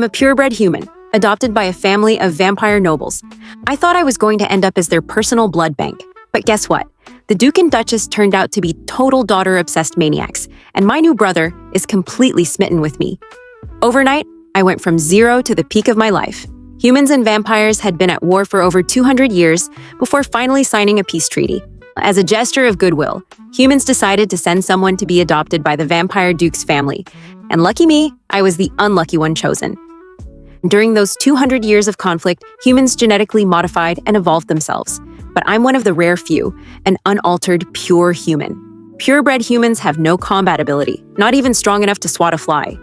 I'm a purebred human, adopted by a family of vampire nobles. I thought I was going to end up as their personal blood bank. But guess what? The Duke and Duchess turned out to be total daughter-obsessed maniacs, and my new brother is completely smitten with me. Overnight, I went from zero to the peak of my life. Humans and vampires had been at war for over 200 years before finally signing a peace treaty. As a gesture of goodwill, humans decided to send someone to be adopted by the vampire Duke's family. And lucky me, I was the unlucky one chosen. During those 200 years of conflict, humans genetically modified and evolved themselves. But I'm one of the rare few, an unaltered, pure human. Purebred humans have no combat ability, not even strong enough to swat a fly.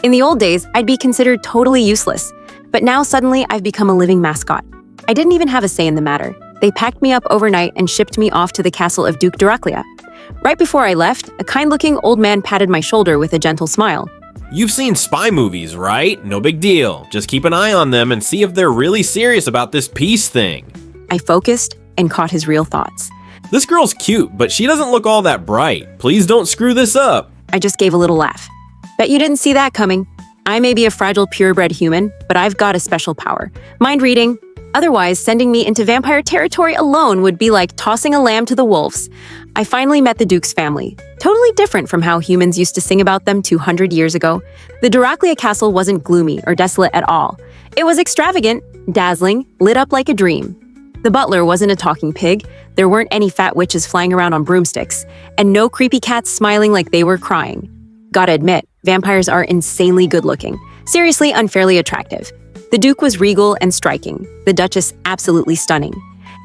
In the old days, I'd be considered totally useless. But now suddenly I've become a living mascot. I didn't even have a say in the matter. They packed me up overnight and shipped me off to the castle of Duke Duraclia. Right before I left, a kind-looking old man patted my shoulder with a gentle smile. You've seen spy movies, right? No big deal. Just keep an eye on them and see if they're really serious about this peace thing. I focused and caught his real thoughts. This girl's cute, but she doesn't look all that bright. Please don't screw this up. I just gave a little laugh. Bet you didn't see that coming. I may be a fragile purebred human, but I've got a special power. Mind reading. Otherwise, sending me into vampire territory alone would be like tossing a lamb to the wolves. I finally met the Duke's family. Totally different from how humans used to sing about them 200 years ago. The Duraclia castle wasn't gloomy or desolate at all. It was extravagant, dazzling, lit up like a dream. The butler wasn't a talking pig, there weren't any fat witches flying around on broomsticks, and no creepy cats smiling like they were crying. Gotta admit, vampires are insanely good-looking, seriously unfairly attractive. The Duke was regal and striking, the Duchess absolutely stunning.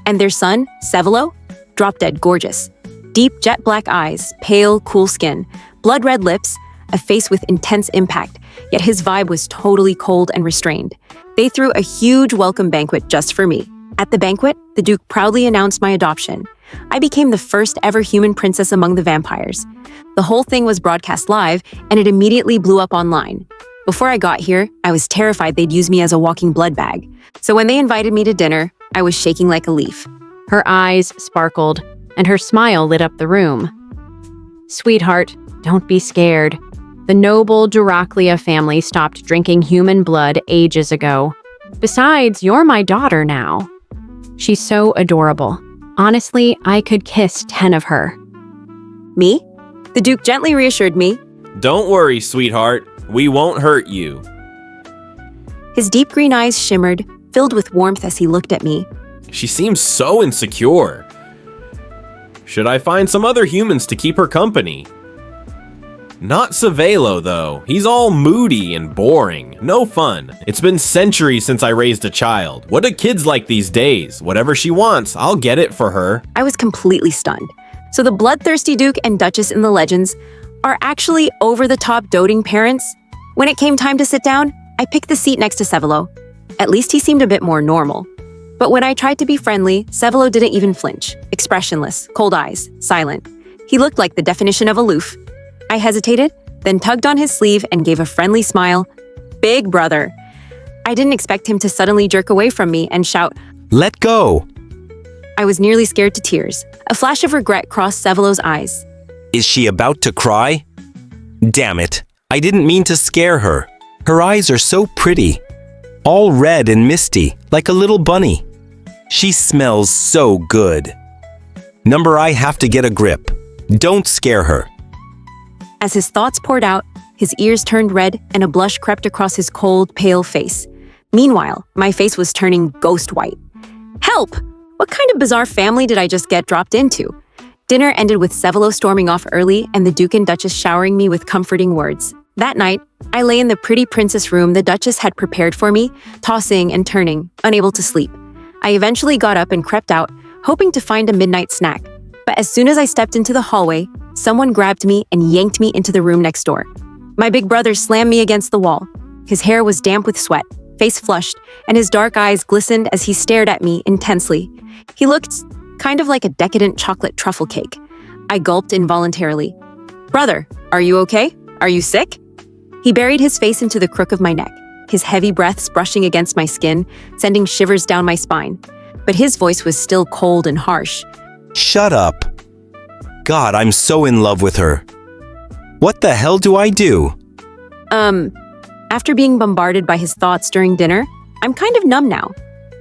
And their son, Sevelo, drop-dead gorgeous. Deep jet-black eyes, pale, cool skin, blood-red lips, a face with intense impact, yet his vibe was totally cold and restrained. They threw a huge welcome banquet just for me. At the banquet, the Duke proudly announced my adoption. I became the first ever human princess among the vampires. The whole thing was broadcast live, and it immediately blew up online. Before I got here, I was terrified they'd use me as a walking blood bag. So when they invited me to dinner, I was shaking like a leaf. Her eyes sparkled, and her smile lit up the room. Sweetheart, don't be scared. The noble Duraclia family stopped drinking human blood ages ago. Besides, you're my daughter now. She's so adorable. Honestly, I could kiss 10 of her. Me? The Duke gently reassured me. Don't worry, sweetheart. We won't hurt you. His deep green eyes shimmered, filled with warmth as he looked at me. She seems so insecure. Should I find some other humans to keep her company? Not Sevelo, though. He's all moody and boring. No fun. It's been centuries since I raised a child. What do kids like these days? Whatever she wants, I'll get it for her. I was completely stunned. So the bloodthirsty Duke and Duchess in the legends are actually over-the-top doting parents? When it came time to sit down, I picked the seat next to Sevelo. At least he seemed a bit more normal. But when I tried to be friendly, Sevelo didn't even flinch. Expressionless, cold eyes, silent. He looked like the definition of aloof. I hesitated, then tugged on his sleeve and gave a friendly smile. Big brother. I didn't expect him to suddenly jerk away from me and shout, "Let go!" I was nearly scared to tears. A flash of regret crossed Sevelo's eyes. Is she about to cry? Damn it, I didn't mean to scare her. Her eyes are so pretty. All red and misty, like a little bunny. She smells so good. Number, I have to get a grip. Don't scare her. As his thoughts poured out, his ears turned red and a blush crept across his cold, pale face. Meanwhile, my face was turning ghost white. Help! What kind of bizarre family did I just get dropped into? Dinner ended with Sevelo storming off early and the Duke and Duchess showering me with comforting words. That night, I lay in the pretty princess room the Duchess had prepared for me, tossing and turning, unable to sleep. I eventually got up and crept out, hoping to find a midnight snack. But as soon as I stepped into the hallway, someone grabbed me and yanked me into the room next door. My big brother slammed me against the wall. His hair was damp with sweat, face flushed, and his dark eyes glistened as he stared at me intensely. He looked kind of like a decadent chocolate truffle cake. I gulped involuntarily. Brother, are you okay? Are you sick? He buried his face into the crook of my neck, his heavy breaths brushing against my skin, sending shivers down my spine. But his voice was still cold and harsh. Shut up. God, I'm so in love with her. What the hell do I do? After being bombarded by his thoughts during dinner, I'm kind of numb now.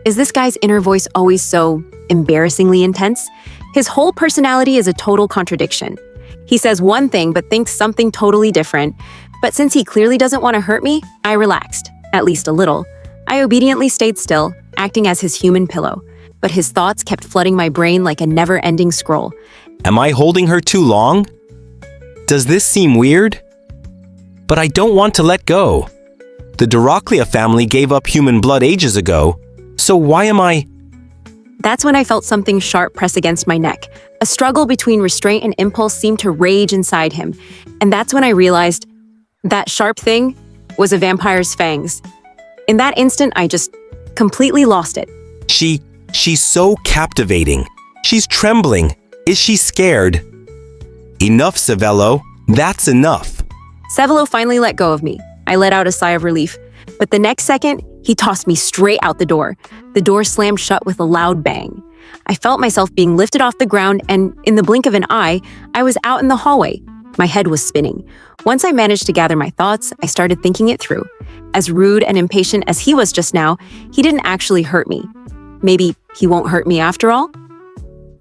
Is this guy's inner voice always so embarrassingly intense? His whole personality is a total contradiction. He says one thing but thinks something totally different. But since he clearly doesn't want to hurt me, I relaxed, at least a little. I obediently stayed still, acting as his human pillow. But his thoughts kept flooding my brain like a never-ending scroll. Am I holding her too long? Does this seem weird? But I don't want to let go. The Duraclea family gave up human blood ages ago, so why am I... That's when I felt something sharp press against my neck. A struggle between restraint and impulse seemed to rage inside him. And that's when I realized that sharp thing was a vampire's fangs. In that instant, I just completely lost it. She's so captivating. She's trembling. Is she scared? Enough, Savello. That's enough. Savello finally let go of me. I let out a sigh of relief. But the next second, he tossed me straight out the door. The door slammed shut with a loud bang. I felt myself being lifted off the ground, and in the blink of an eye, I was out in the hallway. My head was spinning. Once I managed to gather my thoughts, I started thinking it through. As rude and impatient as he was just now, he didn't actually hurt me. Maybe he won't hurt me after all?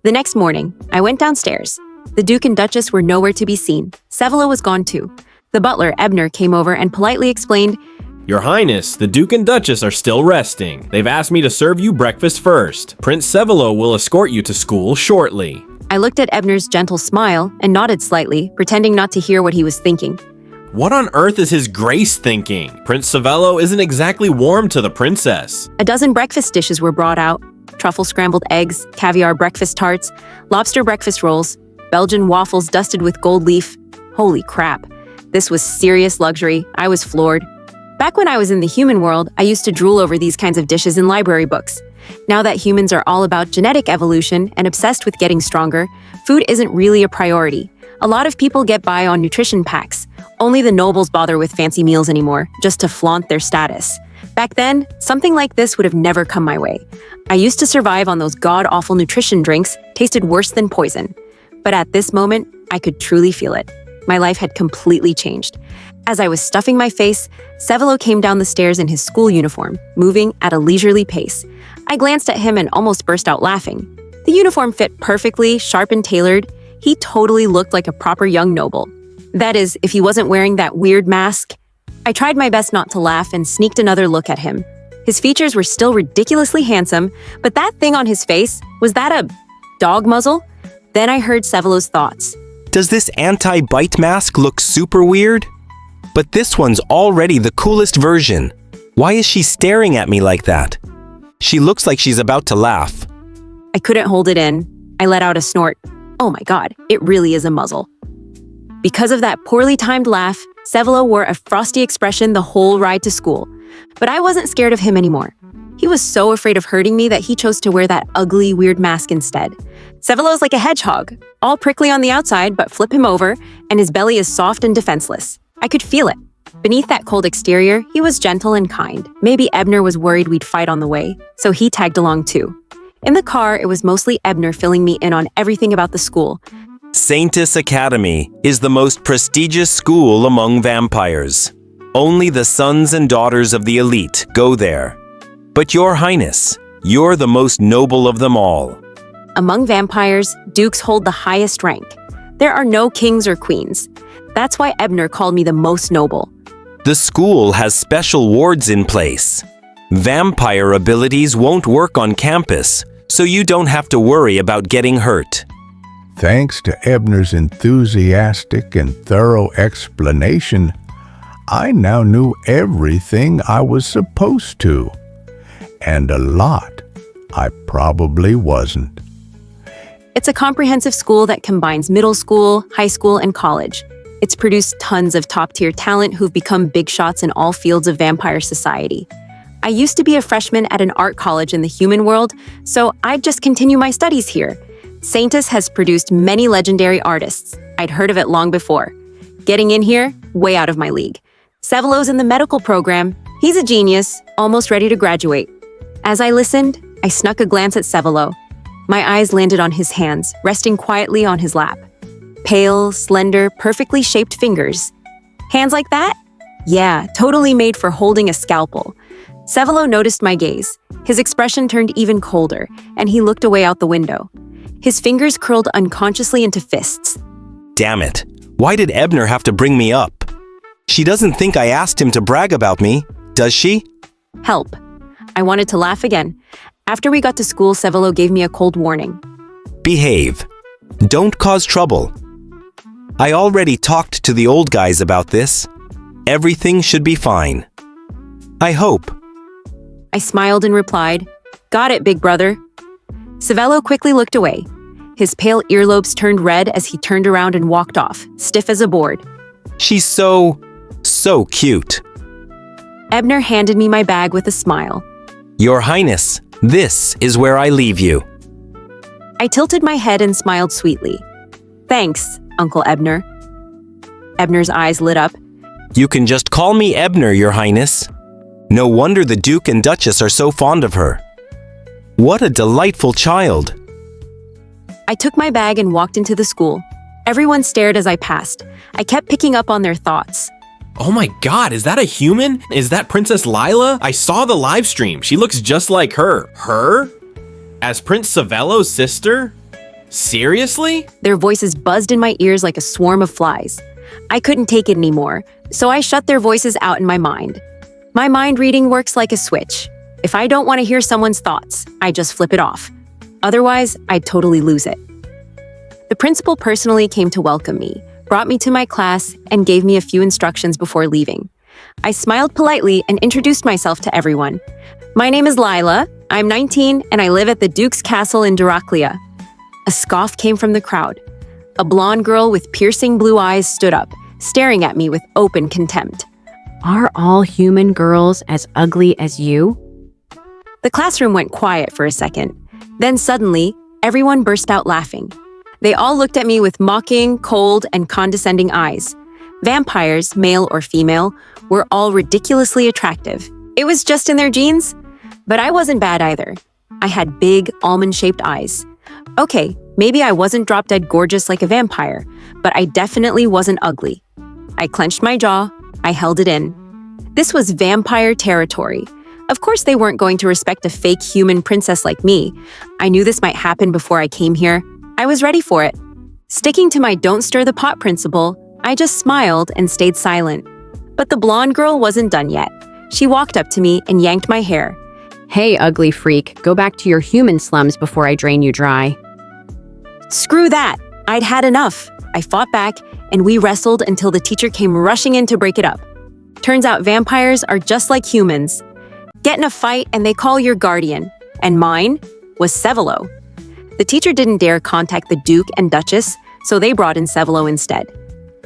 The next morning, I went downstairs. The Duke and Duchess were nowhere to be seen. Savello was gone too. The butler, Ebner, came over and politely explained, Your Highness, the Duke and Duchess are still resting. They've asked me to serve you breakfast first. Prince Savello will escort you to school shortly. I looked at Ebner's gentle smile and nodded slightly, pretending not to hear what he was thinking. What on earth is His Grace thinking? Prince Savello isn't exactly warm to the princess. A dozen breakfast dishes were brought out. Truffle scrambled eggs, caviar breakfast tarts, lobster breakfast rolls, Belgian waffles dusted with gold leaf. Holy crap. This was serious luxury. I was floored. Back when I was in the human world, I used to drool over these kinds of dishes in library books. Now that humans are all about genetic evolution and obsessed with getting stronger, food isn't really a priority. A lot of people get by on nutrition packs. Only the nobles bother with fancy meals anymore, just to flaunt their status. Back then, something like this would have never come my way. I used to survive on those god-awful nutrition drinks, tasted worse than poison. But at this moment, I could truly feel it. My life had completely changed. As I was stuffing my face, Savello came down the stairs in his school uniform, moving at a leisurely pace. I glanced at him and almost burst out laughing. The uniform fit perfectly, sharp and tailored. He totally looked like a proper young noble. That is, if he wasn't wearing that weird mask. I tried my best not to laugh and sneaked another look at him. His features were still ridiculously handsome, but that thing on his face, was that a dog muzzle? Then I heard Savello's thoughts. Does this anti-bite mask look super weird? But this one's already the coolest version. Why is she staring at me like that? She looks like she's about to laugh. I couldn't hold it in. I let out a snort. Oh my god, it really is a muzzle. Because of that poorly timed laugh, Savello wore a frosty expression the whole ride to school. But I wasn't scared of him anymore. He was so afraid of hurting me that he chose to wear that ugly, weird mask instead. Savello's like a hedgehog, all prickly on the outside, but flip him over, and his belly is soft and defenseless. I could feel it. Beneath that cold exterior, he was gentle and kind. Maybe Ebner was worried we'd fight on the way, so he tagged along too. In the car, it was mostly Ebner filling me in on everything about the school. Saintis Academy is the most prestigious school among vampires. Only the sons and daughters of the elite go there. But Your Highness, you're the most noble of them all. Among vampires, dukes hold the highest rank. There are no kings or queens. That's why Ebner called me the most noble. The school has special wards in place. Vampire abilities won't work on campus, so you don't have to worry about getting hurt. Thanks to Ebner's enthusiastic and thorough explanation, I now knew everything I was supposed to. And a lot I probably wasn't. It's a comprehensive school that combines middle school, high school, and college. It's produced tons of top-tier talent who've become big shots in all fields of vampire society. I used to be a freshman at an art college in the human world, so I'd just continue my studies here. Saintis has produced many legendary artists. I'd heard of it long before. Getting in here, way out of my league. Savello's in the medical program. He's a genius, almost ready to graduate. As I listened, I snuck a glance at Savello. My eyes landed on his hands, resting quietly on his lap. Pale, slender, perfectly shaped fingers. Hands like that? Yeah, totally made for holding a scalpel. Sevelo noticed my gaze. His expression turned even colder, and he looked away out the window. His fingers curled unconsciously into fists. Damn it. Why did Ebner have to bring me up? She doesn't think I asked him to brag about me, does she? Help. I wanted to laugh again. After we got to school, Sevelo gave me a cold warning. Behave. Don't cause trouble. I already talked to the old guys about this. Everything should be fine. I hope. I smiled and replied, "Got it, big brother." Sevelo quickly looked away. His pale earlobes turned red as he turned around and walked off, stiff as a board. She's so cute. Ebner handed me my bag with a smile. Your Highness, this is where I leave you. I tilted my head and smiled sweetly. "Thanks, Uncle Ebner." Ebner's eyes lit up. You can just call me Ebner, Your Highness. No wonder the Duke and Duchess are so fond of her. What a delightful child. I took my bag and walked into the school. Everyone stared as I passed. I kept picking up on their thoughts. Oh my god, is that a human? Is that Princess Lila? I saw the live stream. She looks just like her. Her? As Prince Savelo's sister? Seriously? Their voices buzzed in my ears like a swarm of flies. I couldn't take it anymore, so I shut their voices out in my mind. My mind reading works like a switch. If I don't want to hear someone's thoughts, I just flip it off. Otherwise, I'd totally lose it. The principal personally came to welcome me, brought me to my class, and gave me a few instructions before leaving. I smiled politely and introduced myself to everyone. My name is Lila, I'm 19, and I live at the Duke's Castle in Duraklia. A scoff came from the crowd. A blonde girl with piercing blue eyes stood up, staring at me with open contempt. Are all human girls as ugly as you? The classroom went quiet for a second. Then suddenly, everyone burst out laughing. They all looked at me with mocking, cold, and condescending eyes. Vampires, male or female, were all ridiculously attractive. It was just in their genes. But I wasn't bad either. I had big, almond-shaped eyes. Okay, maybe I wasn't drop-dead gorgeous like a vampire, but I definitely wasn't ugly. I clenched my jaw. I held it in. This was vampire territory. Of course they weren't going to respect a fake human princess like me. I knew this might happen before I came here. I was ready for it. Sticking to my don't stir the pot principle, I just smiled and stayed silent. But the blonde girl wasn't done yet. She walked up to me and yanked my hair. Hey, ugly freak, go back to your human slums before I drain you dry. Screw that! I'd had enough. I fought back, and we wrestled until the teacher came rushing in to break it up. Turns out vampires are just like humans. Get in a fight and they call your guardian. And mine was Sevelo. The teacher didn't dare contact the Duke and Duchess, so they brought in Sevelo instead.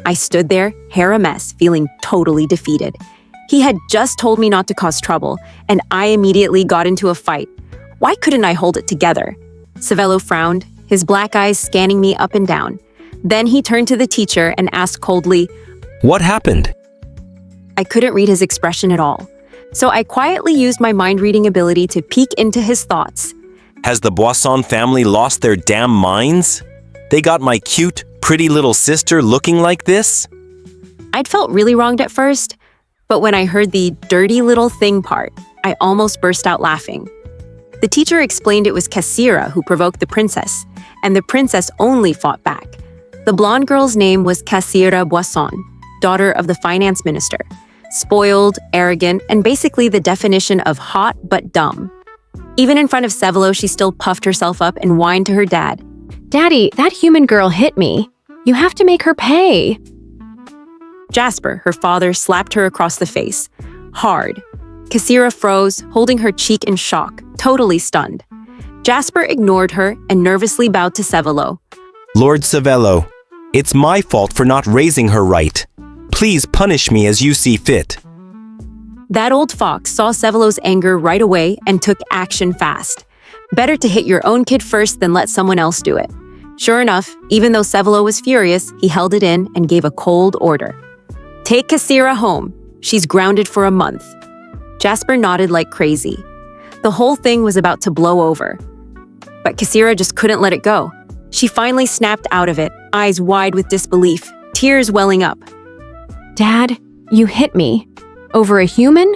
I stood there, hair a mess, feeling totally defeated. He had just told me not to cause trouble, and I immediately got into a fight. Why couldn't I hold it together? Sevelo frowned, his black eyes scanning me up and down. Then he turned to the teacher and asked coldly, What happened? I couldn't read his expression at all, so I quietly used my mind-reading ability to peek into his thoughts. Has the Boisson family lost their damn minds? They got my cute, pretty little sister looking like this? I'd felt really wronged at first, but when I heard the dirty little thing part, I almost burst out laughing. The teacher explained it was Cassira who provoked the princess, and the princess only fought back. The blonde girl's name was Cassira Boisson, daughter of the finance minister. Spoiled, arrogant, and basically the definition of hot but dumb. Even in front of Sevelo, she still puffed herself up and whined to her dad. Daddy, that human girl hit me. You have to make her pay. Jasper, her father, slapped her across the face. Hard. Cassira froze, holding her cheek in shock, totally stunned. Jasper ignored her and nervously bowed to Sevelo. Lord Savello, it's my fault for not raising her right. Please punish me as you see fit. That old fox saw Sevelo's anger right away and took action fast. Better to hit your own kid first than let someone else do it. Sure enough, even though Sevelo was furious, he held it in and gave a cold order. Take Cassira home. She's grounded for a month. Jasper nodded like crazy. The whole thing was about to blow over. But Cassira just couldn't let it go. She finally snapped out of it, eyes wide with disbelief, tears welling up. Dad, You hit me. Over a human?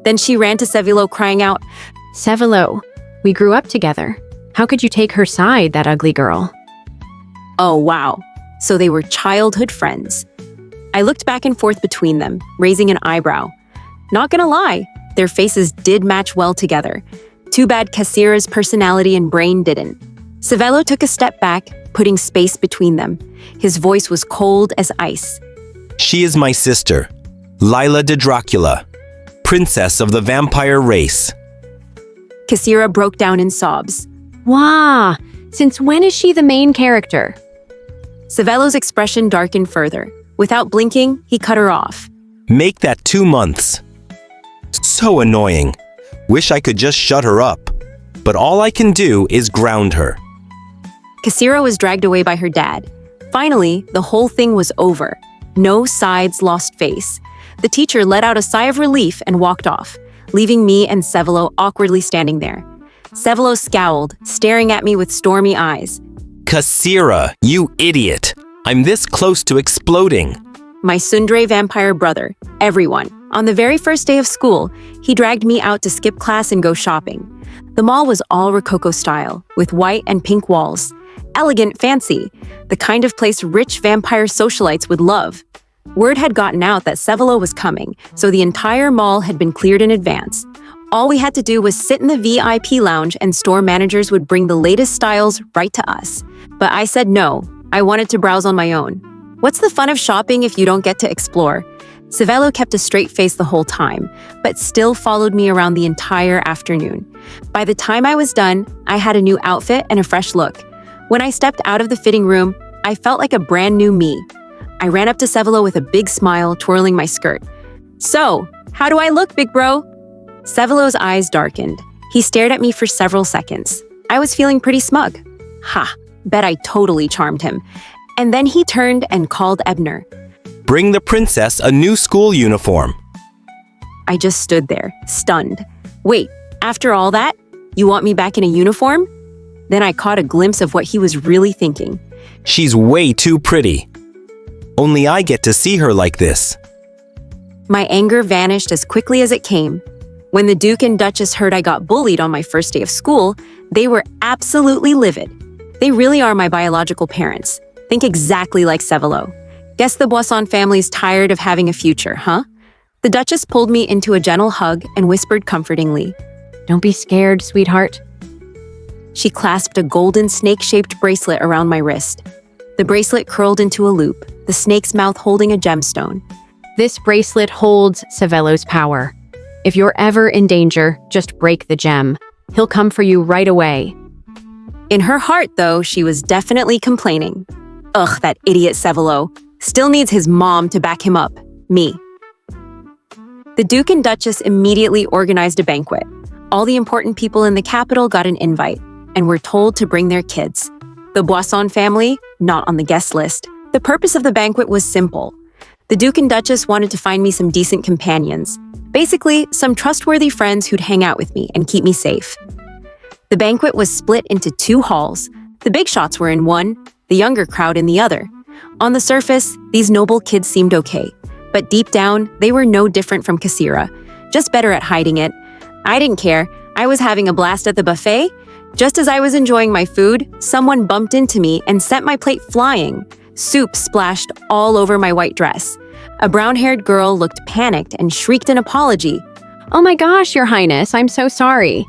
Then she ran to Sevilo crying out, Sevilo, we grew up together. How could you take her side, that ugly girl? "Oh, wow. So they were childhood friends." I looked back and forth between them, raising an eyebrow. Not gonna lie, their faces did match well together. Too bad Kasira's personality and brain didn't. Sevelo took a step back, putting space between them. His voice was cold as ice. She is my sister, Lila de Dracula, princess of the vampire race. Kasira broke down in sobs. Wah! Since when is she the main character? Sevelo's expression darkened further. Without blinking, he cut her off. Make that 2 months. So annoying. Wish I could just shut her up. But all I can do is ground her. Kasira was dragged away by her dad. Finally, the whole thing was over. No sides lost face. The teacher let out a sigh of relief and walked off, leaving me and Sevelo awkwardly standing there. Sevelo scowled, staring at me with stormy eyes. Kasira, you idiot. I'm this close to exploding. My tsundere vampire brother, everyone. On the very first day of school, he dragged me out to skip class and go shopping. The mall was all Rococo style, with white and pink walls. Elegant, fancy, the kind of place rich vampire socialites would love. Word had gotten out that Sevelo was coming, so the entire mall had been cleared in advance. All we had to do was sit in the VIP lounge and store managers would bring the latest styles right to us. But I said no, I wanted to browse on my own. What's the fun of shopping if you don't get to explore? Sevelo kept a straight face the whole time, but still followed me around the entire afternoon. By the time I was done, I had a new outfit and a fresh look. When I stepped out of the fitting room, I felt like a brand new me. I ran up to Sevelo with a big smile, twirling my skirt. "So, how do I look, big bro?" Sevelo's eyes darkened. He stared at me for several seconds. I was feeling pretty smug. Ha, bet I totally charmed him. And then he turned and called Ebner. Bring the princess a new school uniform. I just stood there, stunned. Wait, after all that, you want me back in a uniform? Then I caught a glimpse of what he was really thinking. She's way too pretty. Only I get to see her like this. My anger vanished as quickly as it came. When the Duke and Duchess heard I got bullied on my first day of school, they were absolutely livid. They really are my biological parents. Think exactly like Sevelo. Guess the Boisson family's tired of having a future, huh? The Duchess pulled me into a gentle hug and whispered comfortingly. Don't be scared, sweetheart. She clasped a golden snake-shaped bracelet around my wrist. The bracelet curled into a loop, the snake's mouth holding a gemstone. This bracelet holds Sevelo's power. If you're ever in danger, just break the gem. He'll come for you right away. In her heart, though, she was definitely complaining. Ugh, that idiot Sevelo. Still needs his mom to back him up. Me. The Duke and Duchess immediately organized a banquet. All the important people in the capital got an invite and were told to bring their kids. The Boisson family, not on the guest list. The purpose of the banquet was simple. The Duke and Duchess wanted to find me some decent companions. Basically, some trustworthy friends who'd hang out with me and keep me safe. The banquet was split into 2 halls. The big shots were in one, the younger crowd in the other. On the surface, these noble kids seemed okay, but deep down, they were no different from Kasira, just better at hiding it. I didn't care. I was having a blast at the buffet. Just as I was enjoying my food, someone bumped into me and sent my plate flying. Soup splashed all over my white dress. A brown-haired girl looked panicked and shrieked an apology. Oh my gosh, Your Highness, I'm so sorry.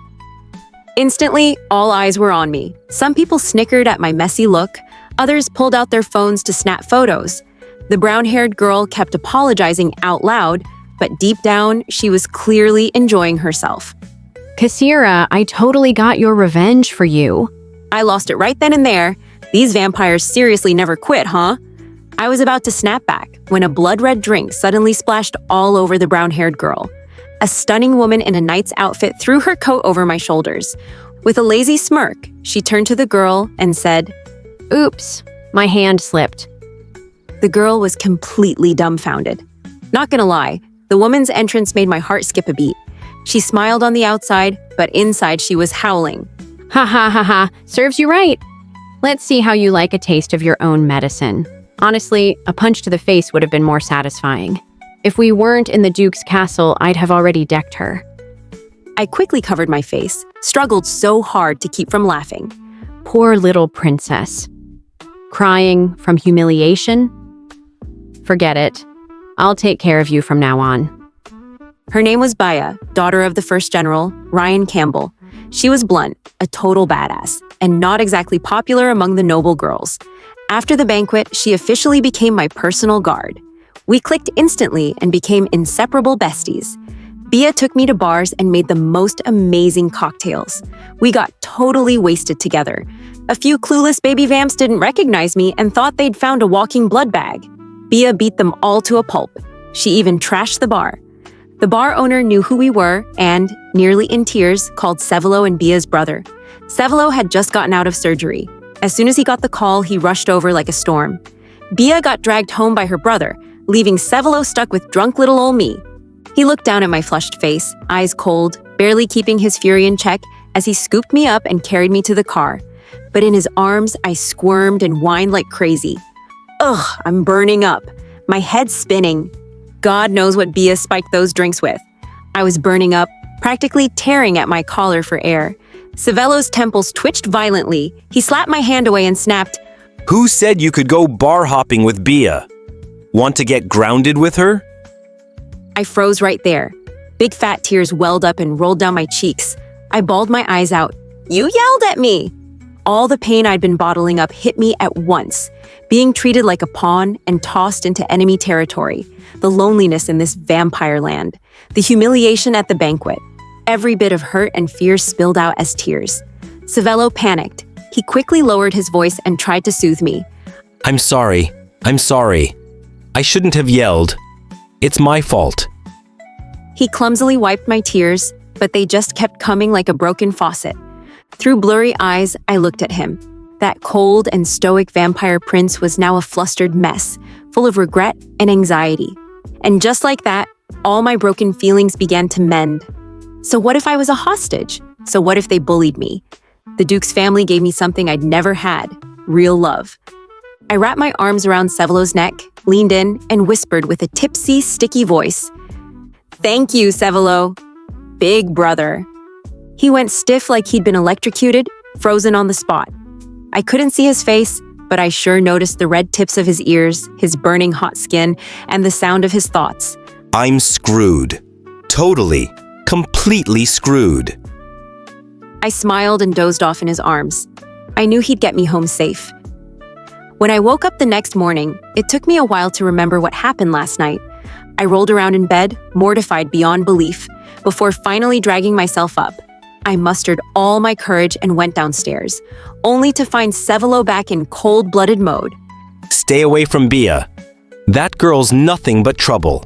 Instantly, all eyes were on me. Some people snickered at my messy look. Others pulled out their phones to snap photos. The brown-haired girl kept apologizing out loud, but deep down, she was clearly enjoying herself. Kasira, I totally got your revenge for you. I lost it right then and there. These vampires seriously never quit, huh? I was about to snap back when a blood-red drink suddenly splashed all over the brown-haired girl. A stunning woman in a knight's outfit threw her coat over my shoulders. With a lazy smirk, she turned to the girl and said, Oops, my hand slipped. The girl was completely dumbfounded. Not gonna lie, the woman's entrance made my heart skip a beat. She smiled on the outside, but inside she was howling. Ha ha ha ha, serves you right. Let's see how you like a taste of your own medicine. Honestly, a punch to the face would have been more satisfying. If we weren't in the Duke's castle, I'd have already decked her. I quickly covered my face, struggled so hard to keep from laughing. Poor little princess. Crying from humiliation? Forget it. I'll take care of you from now on. Her name was Baya, daughter of the first general, Ryan Campbell. She was blunt, a total badass, and not exactly popular among the noble girls. After the banquet, she officially became my personal guard. We clicked instantly and became inseparable besties. Bia took me to bars and made the most amazing cocktails. We got totally wasted together. A few clueless baby vamps didn't recognize me and thought they'd found a walking blood bag. Bia beat them all to a pulp. She even trashed the bar. The bar owner knew who we were and, nearly in tears, called Sevelo and Bia's brother. Sevelo had just gotten out of surgery. As soon as he got the call, he rushed over like a storm. Bia got dragged home by her brother, leaving Sevelo stuck with drunk little ol' me. He looked down at my flushed face, eyes cold, barely keeping his fury in check as he scooped me up and carried me to the car. But in his arms, I squirmed and whined like crazy. Ugh, I'm burning up. My head's spinning. God knows what Bia spiked those drinks with. I was burning up, practically tearing at my collar for air. Sevelo's temples twitched violently. He slapped my hand away and snapped, Who said you could go bar hopping with Bia? Want to get grounded with her? I froze right there. Big fat tears welled up and rolled down my cheeks. I bawled my eyes out. You yelled at me! All the pain I'd been bottling up hit me at once, being treated like a pawn and tossed into enemy territory, the loneliness in this vampire land, the humiliation at the banquet. Every bit of hurt and fear spilled out as tears. Sevelo panicked. He quickly lowered his voice and tried to soothe me. I'm sorry. I shouldn't have yelled. It's my fault. He clumsily wiped my tears, but they just kept coming like a broken faucet. Through blurry eyes, I looked at him. That cold and stoic vampire prince was now a flustered mess, full of regret and anxiety. And just like that, all my broken feelings began to mend. So what if I was a hostage? So what if they bullied me? The Duke's family gave me something I'd never had, real love. I wrapped my arms around Sevelo's neck, leaned in, and whispered with a tipsy, sticky voice, Thank you, Sevelo. Big brother. He went stiff like he'd been electrocuted, frozen on the spot. I couldn't see his face, but I sure noticed the red tips of his ears, his burning hot skin, and the sound of his thoughts. I'm screwed. Totally, completely screwed. I smiled and dozed off in his arms. I knew he'd get me home safe. When I woke up the next morning, it took me a while to remember what happened last night. I rolled around in bed, mortified beyond belief, before finally dragging myself up. I mustered all my courage and went downstairs, only to find Sevelo back in cold-blooded mode. Stay away from Bia. That girl's nothing but trouble.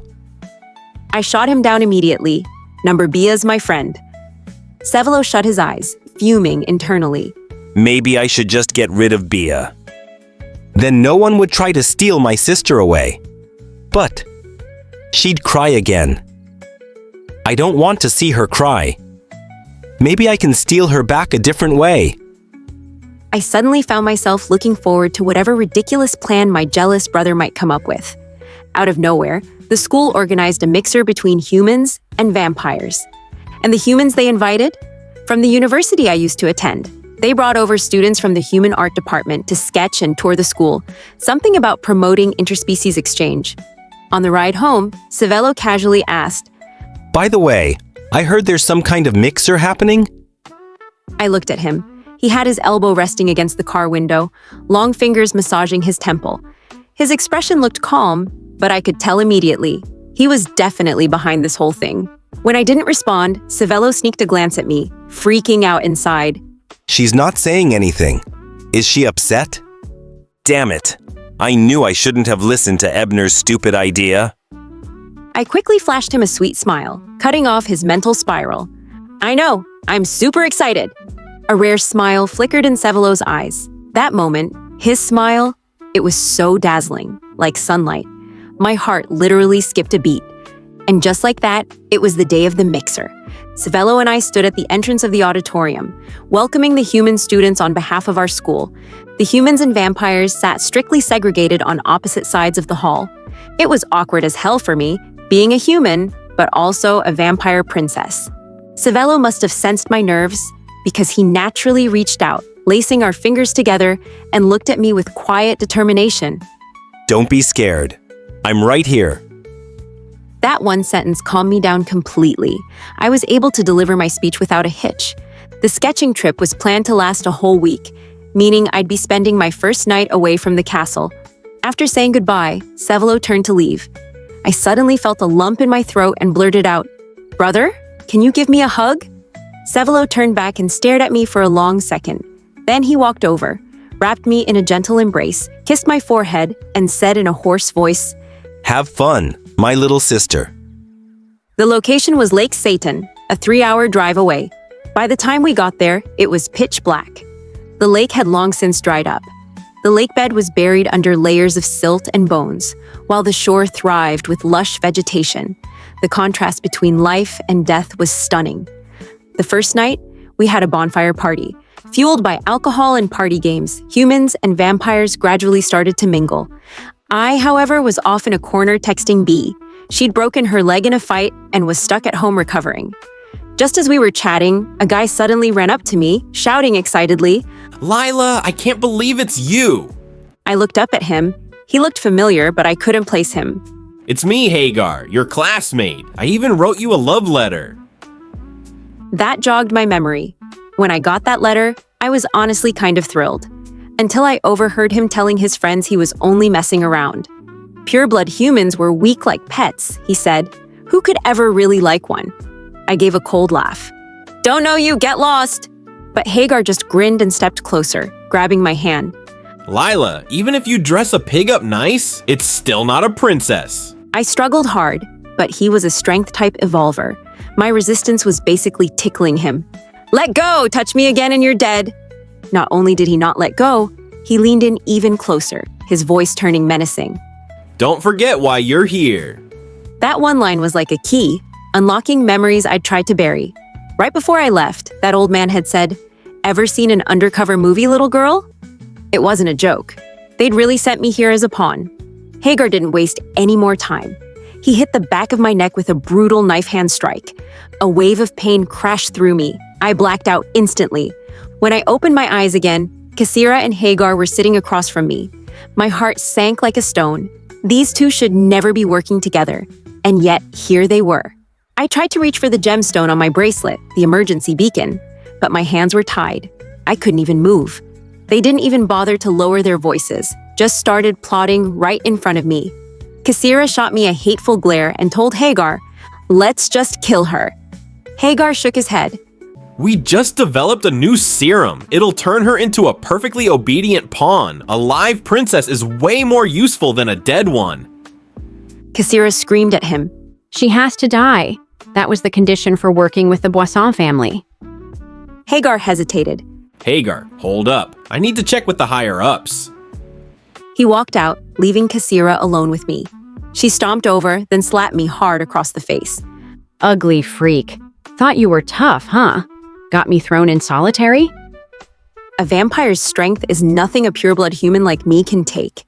I shot him down immediately. Number Bia's my friend. Sevelo shut his eyes, fuming internally. Maybe I should just get rid of Bia. Then no one would try to steal my sister away. But she'd cry again. I don't want to see her cry. Maybe I can steal her back a different way. I suddenly found myself looking forward to whatever ridiculous plan my jealous brother might come up with. Out of nowhere, the school organized a mixer between humans and vampires. And the humans they invited? From the university I used to attend. They brought over students from the human art department to sketch and tour the school, something about promoting interspecies exchange. On the ride home, Sevelo casually asked, By the way, I heard there's some kind of mixer happening? I looked at him. He had his elbow resting against the car window, long fingers massaging his temple. His expression looked calm, but I could tell immediately. He was definitely behind this whole thing. When I didn't respond, Sevelo sneaked a glance at me, freaking out inside. She's not saying anything. Is she upset? Damn it. I knew I shouldn't have listened to Ebner's stupid idea. I quickly flashed him a sweet smile, cutting off his mental spiral. I know, I'm super excited. A rare smile flickered in Sevelo's eyes. That moment, his smile, it was so dazzling, like sunlight. My heart literally skipped a beat. And just like that, it was the day of the mixer. Sevelo and I stood at the entrance of the auditorium, welcoming the human students on behalf of our school. The humans and vampires sat strictly segregated on opposite sides of the hall. It was awkward as hell for me, being a human, but also a vampire princess. Savello must have sensed my nerves because he naturally reached out, lacing our fingers together, and looked at me with quiet determination. Don't be scared. I'm right here. That one sentence calmed me down completely. I was able to deliver my speech without a hitch. The sketching trip was planned to last a whole week, meaning I'd be spending my first night away from the castle. After saying goodbye, Savello turned to leave. I suddenly felt a lump in my throat and blurted out, "Brother, can you give me a hug?" Savello turned back and stared at me for a long second. Then he walked over, wrapped me in a gentle embrace, kissed my forehead, and said in a hoarse voice, Have fun, my little sister. The location was Lake Satan, a 3-hour drive away. By the time we got there, it was pitch black. The lake had long since dried up. The lake bed was buried under layers of silt and bones, while the shore thrived with lush vegetation. The contrast between life and death was stunning. The first night, we had a bonfire party. Fueled by alcohol and party games, humans and vampires gradually started to mingle. I, however, was off in a corner texting B. She'd broken her leg in a fight and was stuck at home recovering. Just as we were chatting, a guy suddenly ran up to me, shouting excitedly, Lila, I can't believe it's you! I looked up at him. He looked familiar, but I couldn't place him. It's me, Hagar, your classmate. I even wrote you a love letter. That jogged my memory. When I got that letter, I was honestly kind of thrilled. Until I overheard him telling his friends he was only messing around. Pureblood humans were weak like pets, he said. Who could ever really like one? I gave a cold laugh. Don't know you, get lost! But Hagar just grinned and stepped closer, grabbing my hand. Lila, even if you dress a pig up nice, it's still not a princess. I struggled hard, but he was a strength-type evolver. My resistance was basically tickling him. Let go! Touch me again and you're dead! Not only did he not let go, he leaned in even closer, his voice turning menacing. Don't forget why you're here. That one line was like a key, unlocking memories I'd tried to bury. Right before I left, that old man had said, "Ever seen an undercover movie, little girl?" It wasn't a joke. They'd really sent me here as a pawn. Hagar didn't waste any more time. He hit the back of my neck with a brutal knife hand strike. A wave of pain crashed through me. I blacked out instantly. When I opened my eyes again, Kassira and Hagar were sitting across from me. My heart sank like a stone. These two should never be working together. And yet, here they were. I tried to reach for the gemstone on my bracelet, the emergency beacon, but my hands were tied. I couldn't even move. They didn't even bother to lower their voices, just started plotting right in front of me. Kassira shot me a hateful glare and told Hagar, "Let's just kill her." Hagar shook his head. We just developed a new serum. It'll turn her into a perfectly obedient pawn. A live princess is way more useful than a dead one. Kassira screamed at him. She has to die. That was the condition for working with the Boisson family. Hagar hesitated. Hagar, hold up. I need to check with the higher-ups. He walked out, leaving Kassira alone with me. She stomped over, then slapped me hard across the face. Ugly freak. Thought you were tough, huh? Got me thrown in solitary? A vampire's strength is nothing a pureblood human like me can take.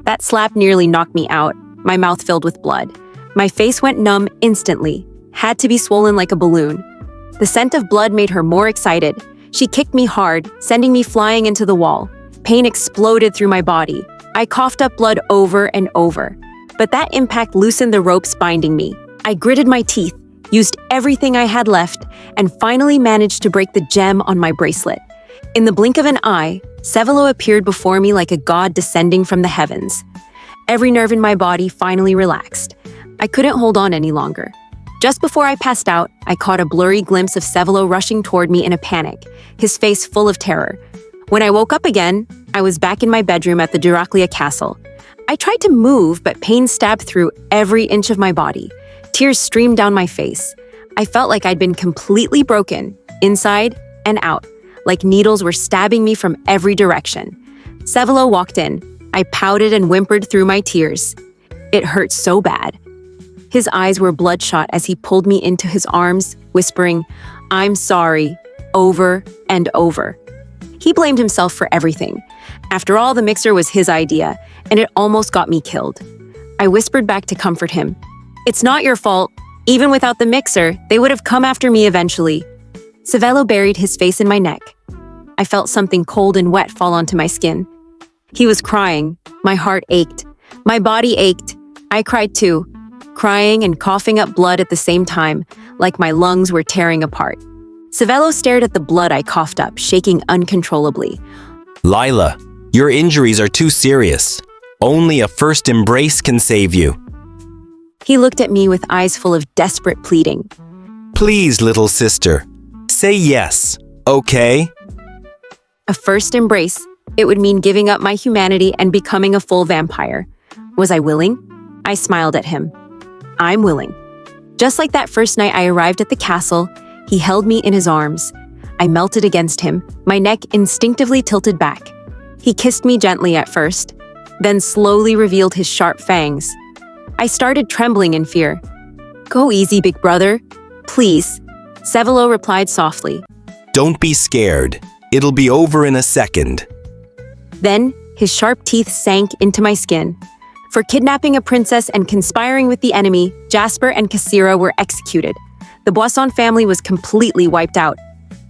That slap nearly knocked me out, my mouth filled with blood. My face went numb instantly, had to be swollen like a balloon. The scent of blood made her more excited. She kicked me hard, sending me flying into the wall. Pain exploded through my body. I coughed up blood over and over. But that impact loosened the ropes binding me. I gritted my teeth, used everything I had left, and finally managed to break the gem on my bracelet. In the blink of an eye, Savello appeared before me like a god descending from the heavens. Every nerve in my body finally relaxed. I couldn't hold on any longer. Just before I passed out, I caught a blurry glimpse of Savello rushing toward me in a panic, his face full of terror. When I woke up again, I was back in my bedroom at the Duraclia Castle. I tried to move, but pain stabbed through every inch of my body. Tears streamed down my face. I felt like I'd been completely broken, inside and out, like needles were stabbing me from every direction. Savello walked in. I pouted and whimpered through my tears. It hurt so bad. His eyes were bloodshot as he pulled me into his arms, whispering, "I'm sorry," over and over. He blamed himself for everything. After all, the mixer was his idea, and it almost got me killed. I whispered back to comfort him. It's not your fault. Even without the mixer, they would have come after me eventually. Savello buried his face in my neck. I felt something cold and wet fall onto my skin. He was crying. My heart ached. My body ached. I cried too, crying and coughing up blood at the same time, like my lungs were tearing apart. Savello stared at the blood I coughed up, shaking uncontrollably. Lila, your injuries are too serious. Only a first embrace can save you. He looked at me with eyes full of desperate pleading. Please, little sister, say yes, okay? A first embrace. It would mean giving up my humanity and becoming a full vampire. Was I willing? I smiled at him. I'm willing. Just like that first night I arrived at the castle, he held me in his arms. I melted against him, my neck instinctively tilted back. He kissed me gently at first, then slowly revealed his sharp fangs. I started trembling in fear. Go easy, big brother. Please. Savello replied softly. Don't be scared. It'll be over in a second. Then, his sharp teeth sank into my skin. For kidnapping a princess and conspiring with the enemy, Jasper and Cassira were executed. The Boisson family was completely wiped out.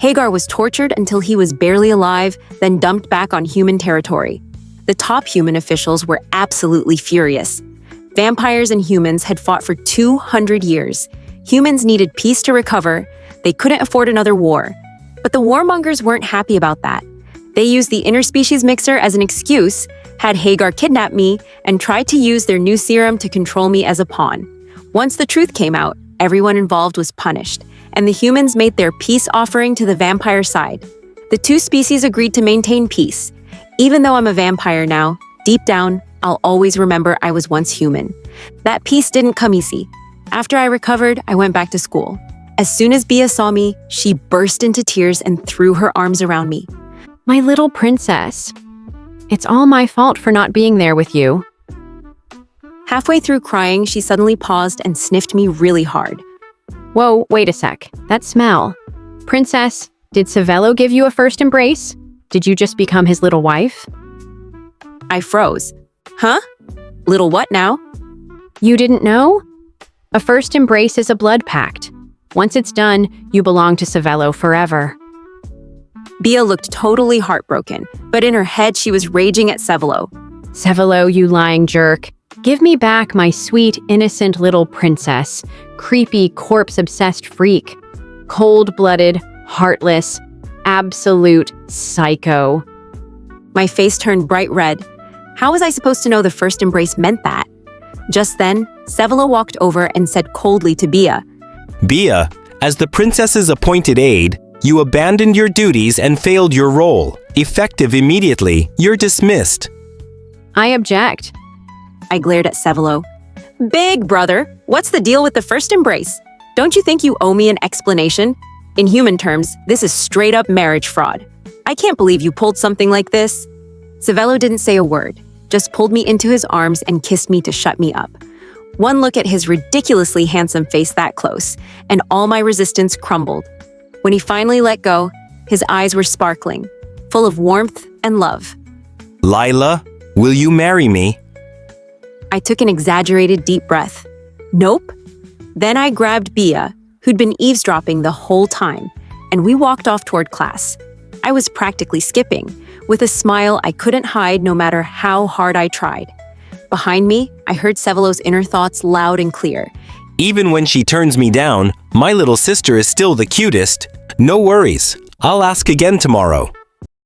Hagar was tortured until he was barely alive, then dumped back on human territory. The top human officials were absolutely furious. Vampires and humans had fought for 200 years. Humans needed peace to recover. They couldn't afford another war. But the warmongers weren't happy about that. They used the interspecies mixer as an excuse, had Hagar kidnap me, and tried to use their new serum to control me as a pawn. Once the truth came out, everyone involved was punished, and the humans made their peace offering to the vampire side. The two species agreed to maintain peace. Even though I'm a vampire now, deep down, I'll always remember I was once human. That peace didn't come easy. After I recovered, I went back to school. As soon as Bia saw me, she burst into tears and threw her arms around me. My little princess. It's all my fault for not being there with you. Halfway through crying, she suddenly paused and sniffed me really hard. Whoa, wait a sec. That smell. Princess, did Savello give you a first embrace? Did you just become his little wife? I froze. Huh? Little what now? You didn't know? A first embrace is a blood pact. Once it's done, you belong to Savello forever. Bia looked totally heartbroken, but in her head she was raging at Savello. Savello, you lying jerk. Give me back my sweet, innocent little princess. Creepy, corpse-obsessed freak. Cold-blooded, heartless, absolute psycho. My face turned bright red. How was I supposed to know the first embrace meant that? Just then, Savello walked over and said coldly to Bia, Bia, as the princess's appointed aide, you abandoned your duties and failed your role. Effective immediately, you're dismissed. I object. I glared at Savello. Big brother, what's the deal with the first embrace? Don't you think you owe me an explanation? In human terms, this is straight up marriage fraud. I can't believe you pulled something like this. Savello didn't say a word, just pulled me into his arms and kissed me to shut me up. One look at his ridiculously handsome face that close, and all my resistance crumbled. When he finally let go, his eyes were sparkling, full of warmth and love. Lila, will you marry me? I took an exaggerated deep breath. Nope. Then I grabbed Bia, who'd been eavesdropping the whole time, and we walked off toward class. I was practically skipping, with a smile I couldn't hide no matter how hard I tried. Behind me, I heard Savello's inner thoughts loud and clear. Even when she turns me down, my little sister is still the cutest. No worries. I'll ask again tomorrow.